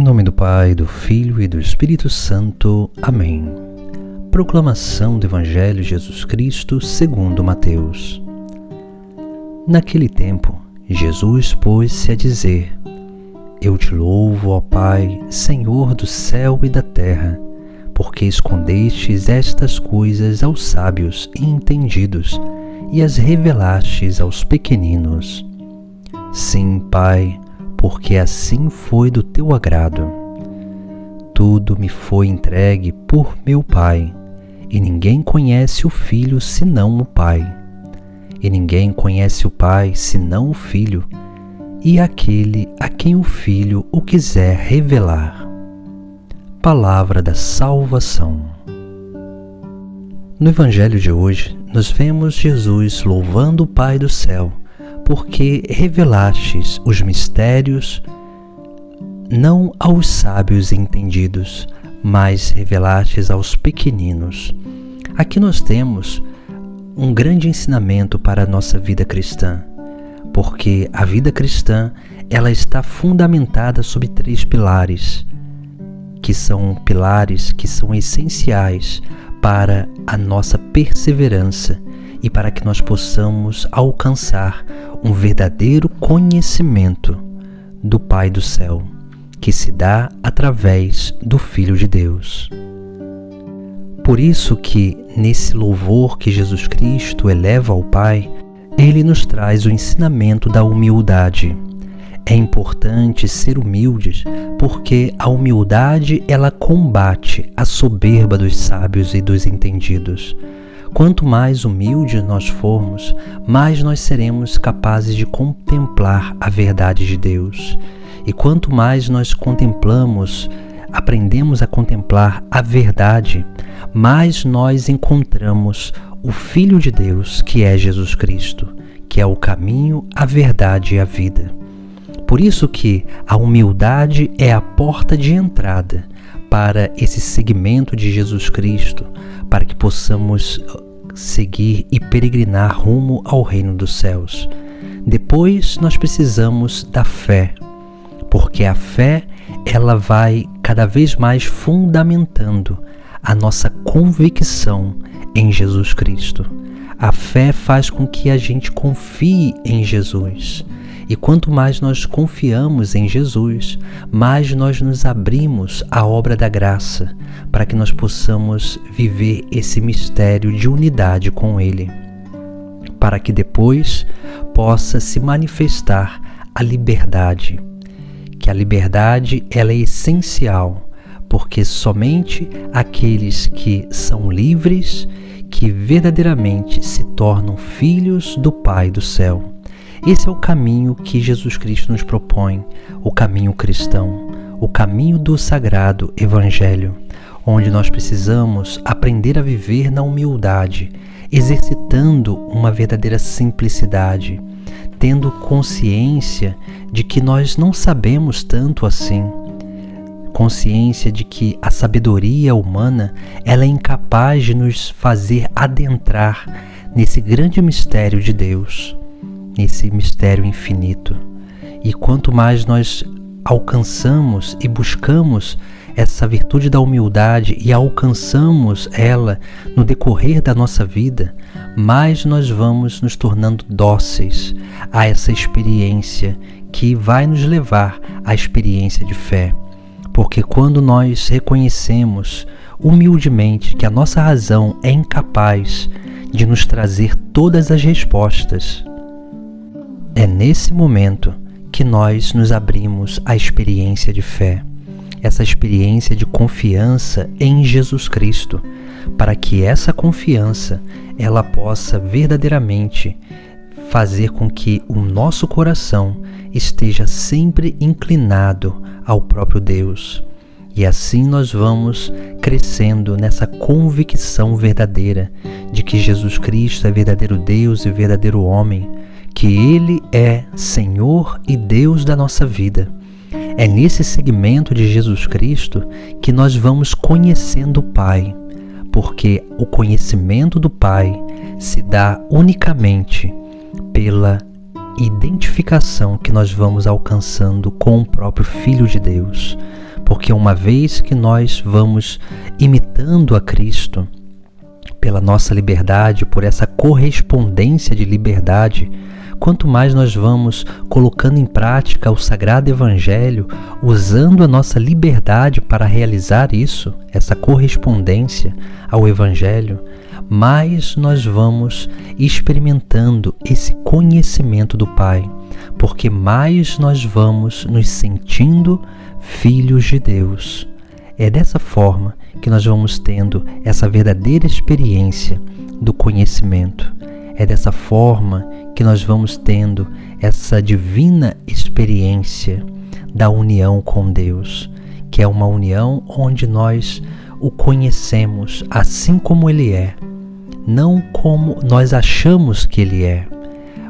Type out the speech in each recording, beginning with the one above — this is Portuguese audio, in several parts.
nome do Pai, do Filho e do Espírito Santo. Amém. Proclamação do Evangelho de Jesus Cristo segundo Mateus. Naquele tempo, Jesus pôs-se a dizer: Eu te louvo, ó Pai, Senhor do céu e da terra, porque escondestes estas coisas aos sábios e entendidos e as revelastes aos pequeninos. Sim, Pai, porque assim foi do teu agrado. Tudo me foi entregue por meu Pai, e ninguém conhece o Filho senão o Pai. E ninguém conhece o Pai senão o Filho, e aquele a quem o Filho o quiser revelar. Palavra da salvação. No Evangelho de hoje, nós vemos Jesus louvando o Pai do céu, porque revelastes os mistérios não aos sábios e entendidos, mas revelastes aos pequeninos. Aqui nós temos um grande ensinamento para a nossa vida cristã, porque a vida cristã ela está fundamentada sobre 3 pilares, que são essenciais para a nossa perseverança e para que nós possamos alcançar um verdadeiro conhecimento do Pai do céu, que se dá através do Filho de Deus. Por isso que, nesse louvor que Jesus Cristo eleva ao Pai, Ele nos traz o ensinamento da humildade. É importante ser humildes, porque a humildade ela combate a soberba dos sábios e dos entendidos. Quanto mais humildes nós formos, mais nós seremos capazes de contemplar a verdade de Deus. E quanto mais nós aprendemos a contemplar a verdade, mais nós encontramos o Filho de Deus, que é Jesus Cristo, que é o caminho, a verdade e a vida. Por isso que a humildade é a porta de entrada para esse segmento de Jesus Cristo, para que possamos seguir e peregrinar rumo ao reino dos céus. Depois nós precisamos da fé, porque a fé ela vai cada vez mais fundamentando a nossa convicção em Jesus Cristo. A fé faz com que a gente confie em Jesus. E quanto mais nós confiamos em Jesus, mais nós nos abrimos à obra da graça, para que nós possamos viver esse mistério de unidade com Ele, para que depois possa se manifestar a liberdade, que a liberdade ela é essencial, porque somente aqueles que são livres, que verdadeiramente se tornam filhos do Pai do céu. Esse é o caminho que Jesus Cristo nos propõe, o caminho cristão, o caminho do sagrado Evangelho, onde nós precisamos aprender a viver na humildade, exercitando uma verdadeira simplicidade, tendo consciência de que nós não sabemos tanto assim, consciência de que a sabedoria humana ela é incapaz de nos fazer adentrar nesse grande mistério de Deus, nesse mistério infinito. E quanto mais nós alcançamos e buscamos essa virtude da humildade e alcançamos ela no decorrer da nossa vida, mais nós vamos nos tornando dóceis a essa experiência que vai nos levar à experiência de fé. Porque quando nós reconhecemos humildemente que a nossa razão é incapaz de nos trazer todas as respostas, é nesse momento que nós nos abrimos à experiência de fé, essa experiência de confiança em Jesus Cristo, para que essa confiança ela possa verdadeiramente fazer com que o nosso coração esteja sempre inclinado ao próprio Deus. E assim nós vamos crescendo nessa convicção verdadeira de que Jesus Cristo é verdadeiro Deus e verdadeiro homem, que Ele é Senhor e Deus da nossa vida. É nesse segmento de Jesus Cristo que nós vamos conhecendo o Pai, porque o conhecimento do Pai se dá unicamente pela identificação que nós vamos alcançando com o próprio Filho de Deus. porque uma vez que nós vamos imitando a Cristo, pela nossa liberdade, por essa correspondência de liberdade, quanto mais nós vamos colocando em prática o Sagrado Evangelho, usando a nossa liberdade para realizar isso, essa correspondência ao Evangelho, mais nós vamos experimentando esse conhecimento do Pai, porque mais nós vamos nos sentindo filhos de Deus. É dessa forma que nós vamos tendo essa verdadeira experiência do conhecimento. É dessa forma que nós vamos tendo essa divina experiência da união com Deus, que é uma união onde nós o conhecemos assim como Ele é, não como nós achamos que Ele é,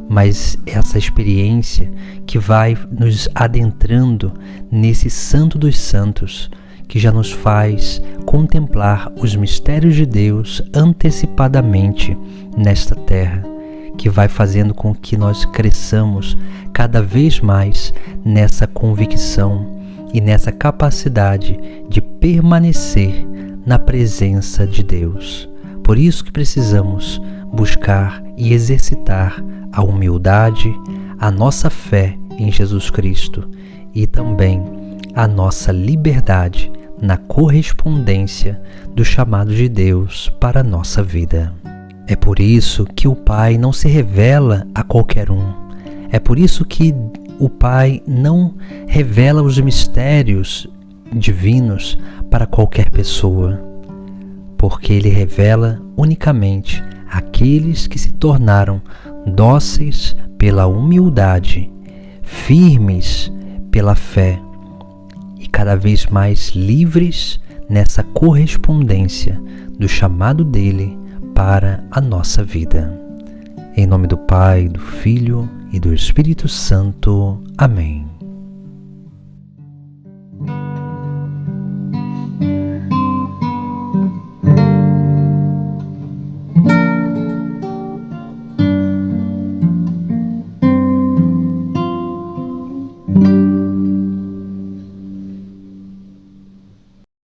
mas essa experiência que vai nos adentrando nesse Santo dos Santos, que já nos faz contemplar os mistérios de Deus antecipadamente nesta terra, que vai fazendo com que nós cresçamos cada vez mais nessa convicção e nessa capacidade de permanecer na presença de Deus. Por isso que precisamos buscar e exercitar a humildade, a nossa fé em Jesus Cristo e também a nossa liberdade na correspondência do chamado de Deus para a nossa vida. É por isso que o Pai não se revela a qualquer um. É por isso que o Pai não revela os mistérios divinos para qualquer pessoa, porque Ele revela unicamente àqueles que se tornaram dóceis pela humildade, firmes pela fé e cada vez mais livres nessa correspondência do chamado dele para a nossa vida. Em nome do Pai, do Filho e do Espírito Santo. Amém.